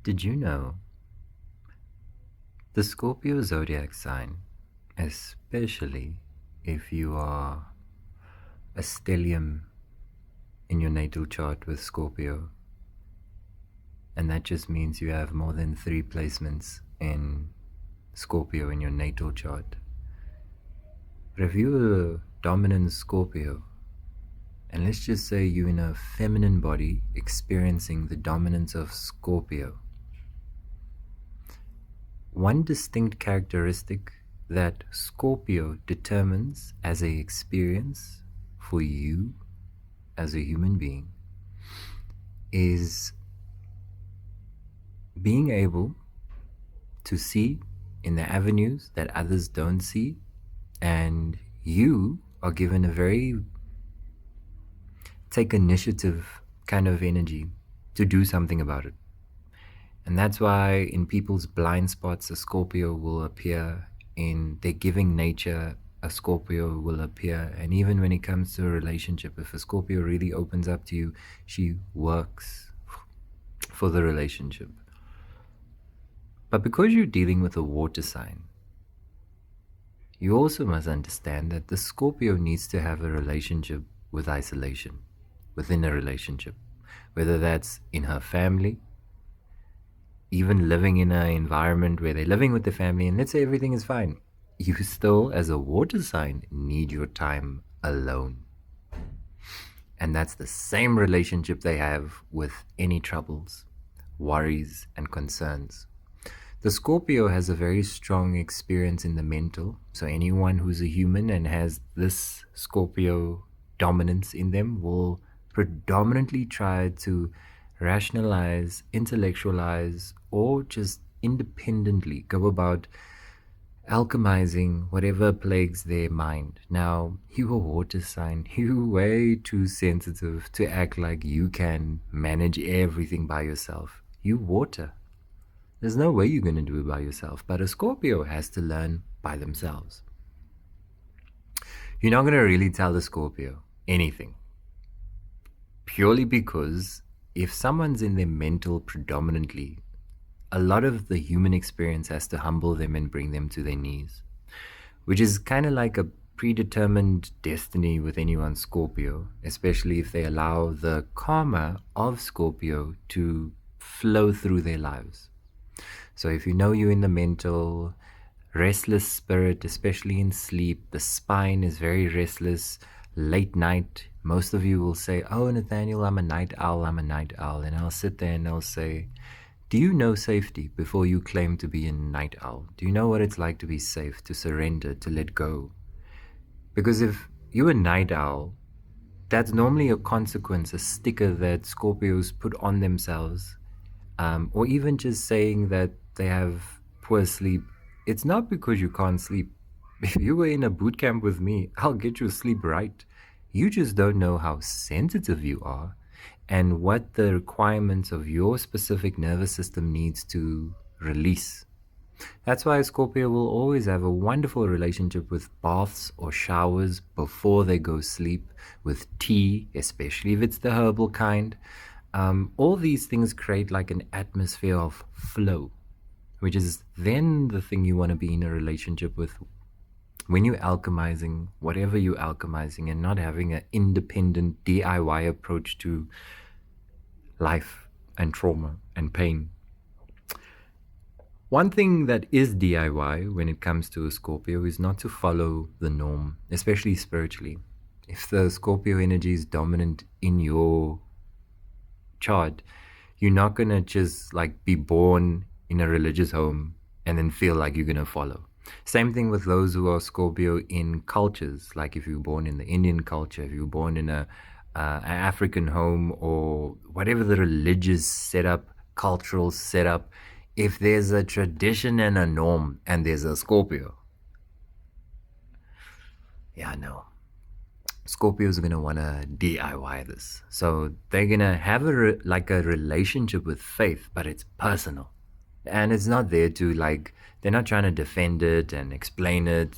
Did you know the Scorpio zodiac sign, especially if you are a stellium in your natal chart with Scorpio, and that just means you have more than 3 placements in Scorpio in your natal chart. But if you're a dominant Scorpio, and let's just say you're in a feminine body experiencing the dominance of Scorpio, one distinct characteristic that Scorpio determines as an experience for you as a human being is being able to see in the avenues that others don't see, and you are given a very take initiative kind of energy to do something about it. And that's why in people's blind spots, a Scorpio will appear. In their giving nature, a Scorpio will appear. And even when it comes to a relationship, if a Scorpio really opens up to you, she works for the relationship. But because you're dealing with a water sign, you also must understand that the Scorpio needs to have a relationship with isolation, within a relationship, whether that's in her family, even living in an environment where they're living with the family, and let's say everything is fine, you still, as a water sign, need your time alone. And that's the same relationship they have with any troubles, worries, and concerns. The Scorpio has a very strong experience in the mental, so anyone who's a human and has this Scorpio dominance in them will predominantly try to rationalize, intellectualize, or just independently go about alchemizing whatever plagues their mind. Now, you're a water sign. You're way too sensitive to act like you can manage everything by yourself. You water. There's no way you're going to do it by yourself. But a Scorpio has to learn by themselves. You're not going to really tell the Scorpio anything, purely because if someone's in their mental predominantly, a lot of the human experience has to humble them and bring them to their knees, which is kind of like a predetermined destiny with anyone Scorpio, especially if they allow the karma of Scorpio to flow through their lives. So if you know you're in the mental, restless spirit, especially in sleep, the spine is very restless, late night, most of you will say, oh, Nathaniel, I'm a night owl. And I'll sit there and I'll say, do you know safety before you claim to be a night owl? Do you know what it's like to be safe, to surrender, to let go? Because if you're a night owl, that's normally a consequence, a sticker that Scorpios put on themselves, or even just saying that they have poor sleep. It's not because you can't sleep. If you were in a boot camp with me, I'll get your sleep right. You just don't know how sensitive you are and what the requirements of your specific nervous system needs to release. That's why Scorpio will always have a wonderful relationship with baths or showers before they go sleep, with tea, especially if it's the herbal kind. All these things create like an atmosphere of flow, which is then the thing you want to be in a relationship with. When you're alchemizing, whatever you're alchemizing, and not having an independent DIY approach to life and trauma and pain. One thing that is DIY when it comes to a Scorpio is not to follow the norm, especially spiritually. If the Scorpio energy is dominant in your chart, you're not going to just like be born in a religious home and then feel like you're going to follow. Same thing with those who are Scorpio in cultures, like if you're born in the Indian culture, if you're born in an African home, or whatever the religious setup, cultural setup, if there's a tradition and a norm and there's a Scorpio, yeah, no. Scorpios are going to want to DIY this. So they're going to have a relationship with faith, but it's personal. And it's not there to they're not trying to defend it and explain it.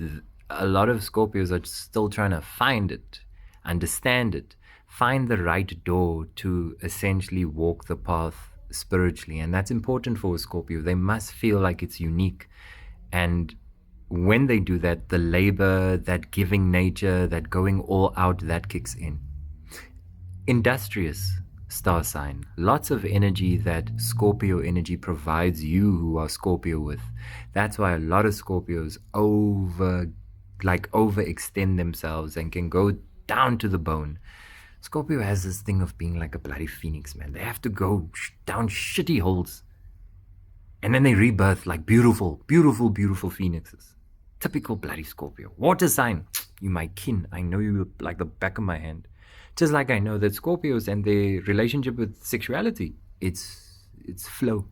A lot of Scorpios are still trying to find it, understand it, find the right door to essentially walk the path spiritually, and that's important for a Scorpio. They must feel like it's unique. And when they do that, the labor, that giving nature, that going all out, that kicks in. Industrious star sign. Lots of energy that Scorpio energy provides you who are Scorpio with. That's why a lot of Scorpios overextend themselves and can go down to the bone. Scorpio has this thing of being like a bloody phoenix, man. They have to go down shitty holes. And then they rebirth like beautiful, beautiful, beautiful phoenixes. Typical bloody Scorpio. Water sign. You my kin. I know you like the back of my hand. Just like I know that Scorpios and their relationship with sexuality, it's flow.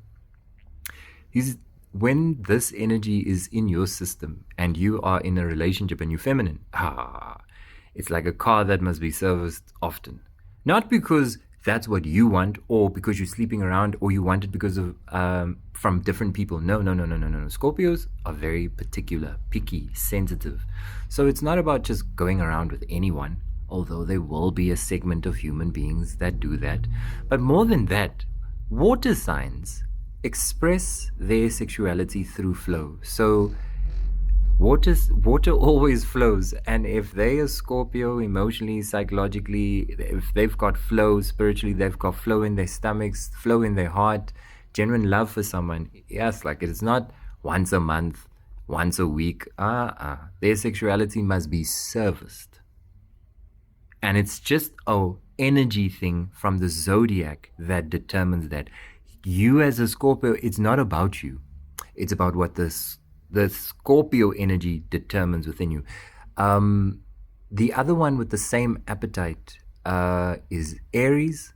When this energy is in your system and you are in a relationship and you're feminine, it's like a car that must be serviced often. Not because that's what you want, or because you're sleeping around, or you want it because of from different people. No. Scorpios are very particular, picky, sensitive. So it's not about just going around with anyone, although there will be a segment of human beings that do that. But more than that, water signs express their sexuality through flow. So water always flows, and if they are Scorpio emotionally, psychologically, if they've got flow spiritually, they've got flow in their stomachs, flow in their heart, genuine love for someone, yes, like it's not once a month, once a week. Their sexuality must be serviced. And it's just a energy thing from the zodiac that determines that. You as a Scorpio, it's not about you. It's about what the Scorpio energy determines within you. The other one with the same appetite is Aries,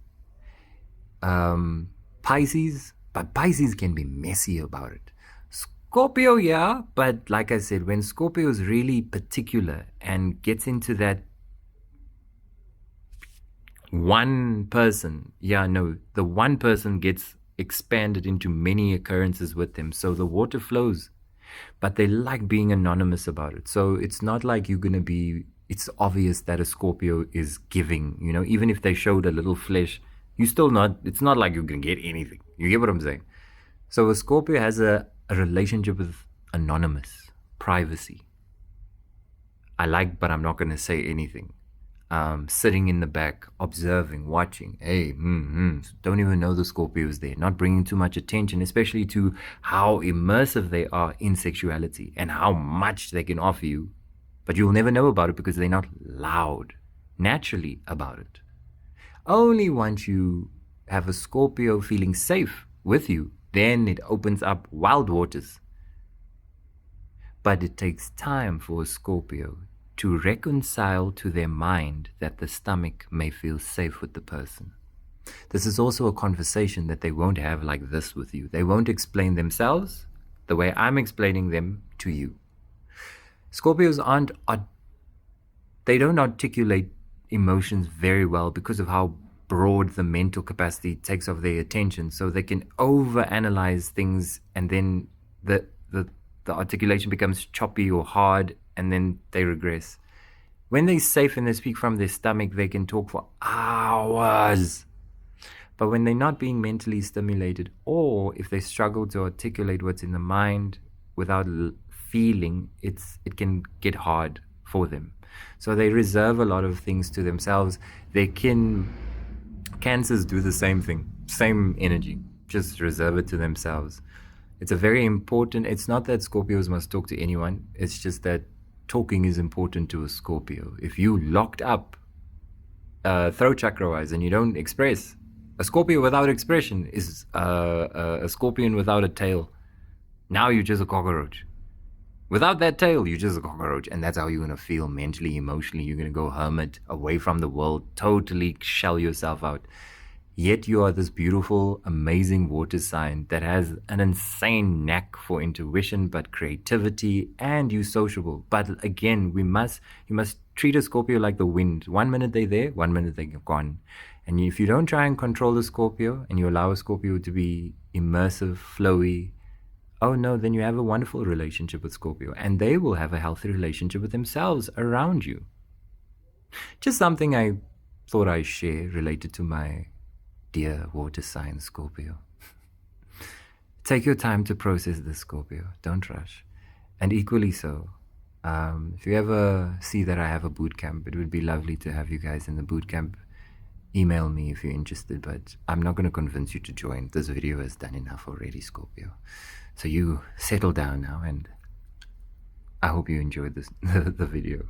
Pisces, but Pisces can be messy about it. Scorpio, yeah, but like I said, when Scorpio is really particular and gets into that one person, the one person gets expanded into many occurrences with them. So the water flows, but they like being anonymous about it. So it's not like you're going to be, it's obvious that a Scorpio is giving, even if they showed a little flesh, it's not like you're going to get anything. You get what I'm saying? So a Scorpio has a relationship with anonymous, privacy. I like, but I'm not going to say anything. Sitting in the back, observing, watching. Hey, don't even know the Scorpio is there. Not bringing too much attention, especially to how immersive they are in sexuality and how much they can offer you. But you'll never know about it because they're not loud, naturally about it. Only once you have a Scorpio feeling safe with you, then it opens up wild waters. But it takes time for a Scorpio to reconcile to their mind that the stomach may feel safe with the person. This is also a conversation that they won't have like this with you. They won't explain themselves the way I'm explaining them to you. Scorpios they don't articulate emotions very well because of how broad the mental capacity takes of their attention. So they can overanalyze things, and then the articulation becomes choppy or hard, and then they regress. When they're safe and they speak from their stomach, they can talk for hours. But when they're not being mentally stimulated, or if they struggle to articulate what's in the mind without feeling, it can get hard for them. So they reserve a lot of things to themselves. Cancers do the same thing, same energy, just reserve it to themselves. It's a very important, it's not that Scorpios must talk to anyone, it's just that talking is important to a Scorpio. If you locked up throat chakra wise and you don't express, a Scorpio without expression is a scorpion without a tail. Now you're just a cockroach. Without that tail, you're just a cockroach, and that's how you're going to feel mentally, emotionally. You're going to go hermit, away from the world, totally shell yourself out. Yet you are this beautiful, amazing water sign that has an insane knack for intuition, but creativity, and you're sociable. But again, you must treat a Scorpio like the wind. 1 minute they're there, 1 minute they're gone. And if you don't try and control the Scorpio, and you allow a Scorpio to be immersive, flowy, oh no, then you have a wonderful relationship with Scorpio, and they will have a healthy relationship with themselves around you. Just something I thought I'd share related to my dear water sign Scorpio. Take your time to process this, Scorpio. Don't rush. And equally so, if you ever see that I have a boot camp, it would be lovely to have you guys in the boot camp. Email me if you're interested, but I'm not going to convince you to join. This video has done enough already, Scorpio. So you settle down now, and I hope you enjoyed this the video.